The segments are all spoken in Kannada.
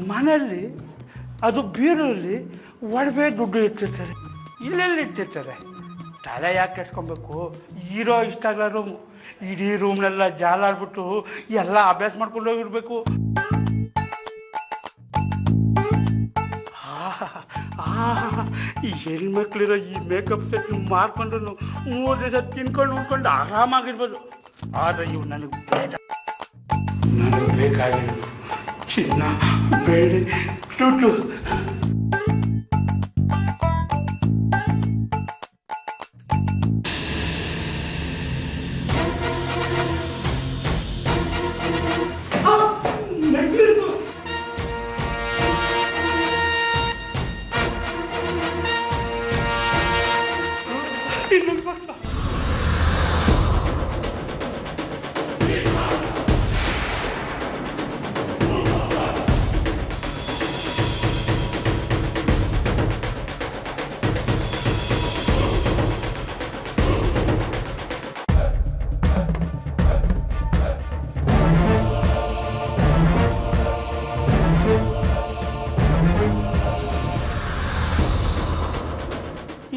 ಮನೆಯಲ್ಲಿ ಅದು ಬೀರಲ್ಲಿ ಒಡವೆ ದುಡ್ಡು ಇಟ್ಟಿರ್ತಾರೆ, ಇಲ್ಲೆಲ್ಲಿ ಇಟ್ಟಿರ್ತಾರೆ. ತಲೆ ಯಾಕೆ ಕೆಡ್ಸ್ಕೊಬೇಕು? ಇರೋ ಇಷ್ಟ ಆಗಲ್ಲ ರೂಮು, ಇಡೀ ರೂಮ್ನೆಲ್ಲ ಜಾಲಾಡ್ಬಿಟ್ಟು ಎಲ್ಲ ಅಭ್ಯಾಸ ಮಾಡ್ಕೊಂಡು ಹೋಗಿರ್ಬೇಕು. ಈ ಹೆಣ್ಮಕ್ಳಿರೋ ಈ ಮೇಕಪ್ ಸೆಟ್ ಮಾರ್ಕೊಂಡು 3 ದಿವಸ ತಿನ್ಕೊಂಡು ಉಳ್ಕೊಂಡು ಆರಾಮಾಗಿರ್ಬೋದು. ಆದರೆ ಇವು ನನಗೆ ಬೇಕಾಗಿರೋದು ಚಿನ್ನ, ಬೆಳ್ಳಿ, ದುಡ್ಡು.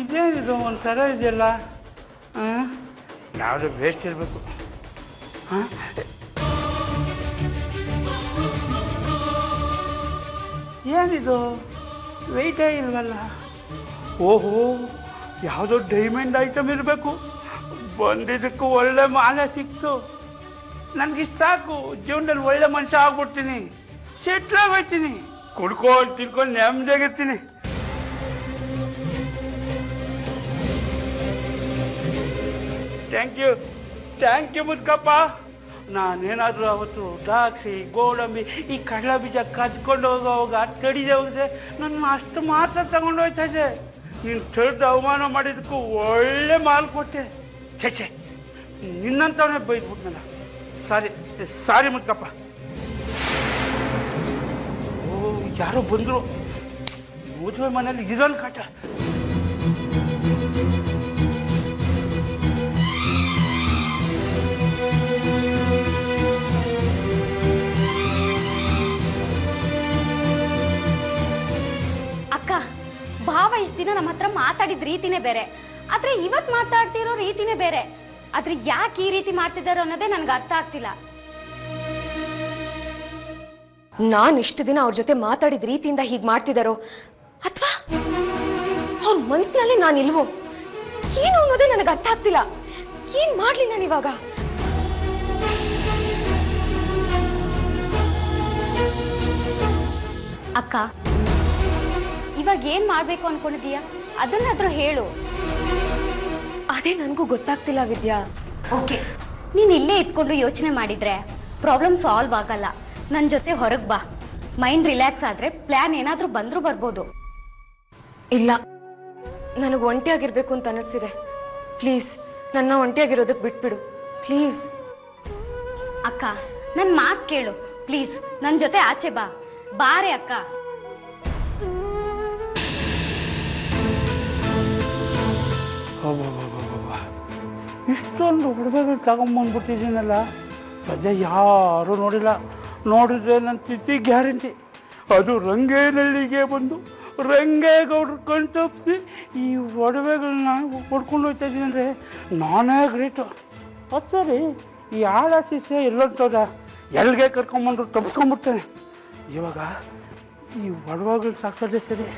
ಇದೇನಿದು ಒಂಥರ ಇದೆಯಲ್ಲ? ಯಾವುದೋ ವೇಸ್ಟ್ ಇರಬೇಕು. ಏನಿದು ವೆಯ್ಟೇ ಇಲ್ವಲ್ಲ? ಓಹೋ, ಯಾವುದೋ ಡೈಮಂಡ್ ಐಟಮ್ ಇರಬೇಕು. ಬಂದಿದ್ದಕ್ಕೂ ಒಳ್ಳೆ ಮಾಲೆ ಸಿಕ್ತು. ನನಗಿಷ್ಟು ಸಾಕು, ಜೀವನದಲ್ಲಿ ಒಳ್ಳೆ ಮನುಷ್ಯ ಆಗ್ಬಿಡ್ತೀನಿ, ಸೆಟ್ಲಾಗಿ ಹೋಗ್ತೀನಿ, ಕುಡ್ಕೊಂಡು ತಿನ್ಕೊಂಡು ನೆಮ್ಮದಿಯಾಗಿರ್ತೀನಿ. Thank you Mudkappa. ನಾನೇನಾದರೂ ಅವತ್ತು ದ್ರಾಕ್ಷಿ, ಗೋಡಂಬಿ, ಈ ಕಡಲೆ ಬೀಜ ಕದ್ಕೊಂಡು ಹೋಗೋವಾಗ ತಡಿದೆ ಹೋಗಿದೆ, ನನ್ನ ಅಷ್ಟು ಮಾತ್ರ ತಗೊಂಡು ಹೋಗ್ತಾ ಇದ್ದೆ. ನೀನು ತಡೆದು ಅವಮಾನ ಮಾಡಿದ್ದಕ್ಕೂ ಒಳ್ಳೆ ಮಾಲ್ ಕೊಟ್ಟೆ. ಛೆ, ನಿನ್ನಂತವನೇ ಬೈದ್ಬಿಟ್ನಲ್ಲ. ಸಾರಿ ಮುದ್ಕಪ್ಪ. ಓ, ಯಾರೋ ಬಂದರು. ಮದುವೆ ಮನೇಲಿ ಇರೋನ್ ಕಾಟ. ಭಾವ ಇಷ್ಟು ದಿನ ನಮ್ಮ ಹತ್ರ ಮಾತಾಡಿದ ರೀತಿನೇ ಬೇರೆ, ಆದ್ರೆ ಇವತ್ತು ಮಾತಾಡ್ತಿರೋ ರೀತಿನೇ ಬೇರೆ. ಆದ್ರೆ ಯಾಕೆ ಈ ರೀತಿ ಮಾಡ್ತಿದ್ದಾರೋ ಅನ್ನೋದೇ ನನ್ಗೆ ಅರ್ಥ ಆಗ್ತಿಲ್ಲ. ನಾನು ಇಷ್ಟು ದಿನ ಅವ್ರ ಜೊತೆ ಮಾತಾಡಿದ ರೀತಿಯಿಂದ ಹೀಗೆ ಮಾಡ್ತಿದ್ದಾರೋ ಅಥವಾ ಅವ್ರ ಮನ್ಸಿನಲ್ಲಿ ನಾನಿಲ್ವೋ ಏನು ಅನ್ನೋದೇ ನನಗೆ ಅರ್ಥ ಆಗ್ತಿಲ್ಲ. ಏನ್ ಮಾಡ್ಲಿ ನಾನು ಇವಾಗ? ಅಕ್ಕ, ಇವಾಗ ಏನ್ ಮಾಡ್ಬೇಕು ಅನ್ಕೊಂಡಿದೀಯ? ಅದನ್ನಾದ್ರೂ ಹೇಳು. ಅದೇ ನನಗೂ ಗೊತ್ತಾಗ್ತಿಲ್ಲ ವಿದ್ಯಾ. ಓಕೆ, ನೀನ್ ಇಲ್ಲೇ ಇಟ್ಕೊಂಡು ಯೋಚನೆ ಮಾಡಿದ್ರೆ ಪ್ರಾಬ್ಲಮ್ ಸಾಲ್ವ್ ಆಗಲ್ಲ. ನನ್ನ ಜೊತೆ ಹೊರಗೆ ಬಾ, ಮೈಂಡ್ ರಿಲ್ಯಾಕ್ಸ್ ಆದ್ರೆ ಪ್ಲಾನ್ ಏನಾದ್ರೂ ಬಂದ್ರೂ ಬರ್ಬೋದು. ಇಲ್ಲ, ನನಗೆ ಒಂಟಿಯಾಗಿರ್ಬೇಕು ಅಂತ ಅನಿಸ್ತಿದೆ. ಪ್ಲೀಸ್ ನನ್ನ ಒಂಟಿಯಾಗಿರೋದಕ್ಕೆ ಬಿಟ್ಬಿಡು ಪ್ಲೀಸ್. ಅಕ್ಕ, ನನ್ನ ಮಾತು ಕೇಳು ಪ್ಲೀಸ್. ನನ್ನ ಜೊತೆ ಆಚೆ ಬಾ, ಬಾರೆ ಅಕ್ಕ. ಇಷ್ಟೊಂದು ಹುಡುಗಗಳು ತಗೊಂಬಂದ್ಬಿಟ್ಟಿದ್ದೀನಲ್ಲ, ಸದ್ಯ ಯಾರೂ ನೋಡಿಲ್ಲ. ನೋಡಿದ್ರೆ ನನ್ನ ತಿಥಿ ಗ್ಯಾರಂಟಿ. ಅದು ರಂಗೇನಹಳ್ಳಿಗೆ ಬಂದು ರಂಗೇಗೌಡರು ಕಣ್ತಪ್ಪಿಸಿ ಈ ಒಡವೆಗಳನ್ನ ಹೊಡ್ಕೊಂಡು ಹೋಗ್ತಾ ಇದ್ದೀನಿ ಅಂದರೆ ನಾನೇ ಗ್ರೇಟು. ಅದು ಸರಿ, ಈ ಆಳ ಶಿಷ್ಯ ಎಲ್ಲೊಂಟೋದ, ಎಲ್ಲಿಗೆ ಕರ್ಕೊಂಬಂದ್ರು ತಪ್ಪಿಸ್ಕೊಂಡ್ಬಿಡ್ತಾನೆ. ಇವಾಗ ಈ ಒಡವೆಗಳು ಸಾಕ್ಸೋದೇ ಸರಿ.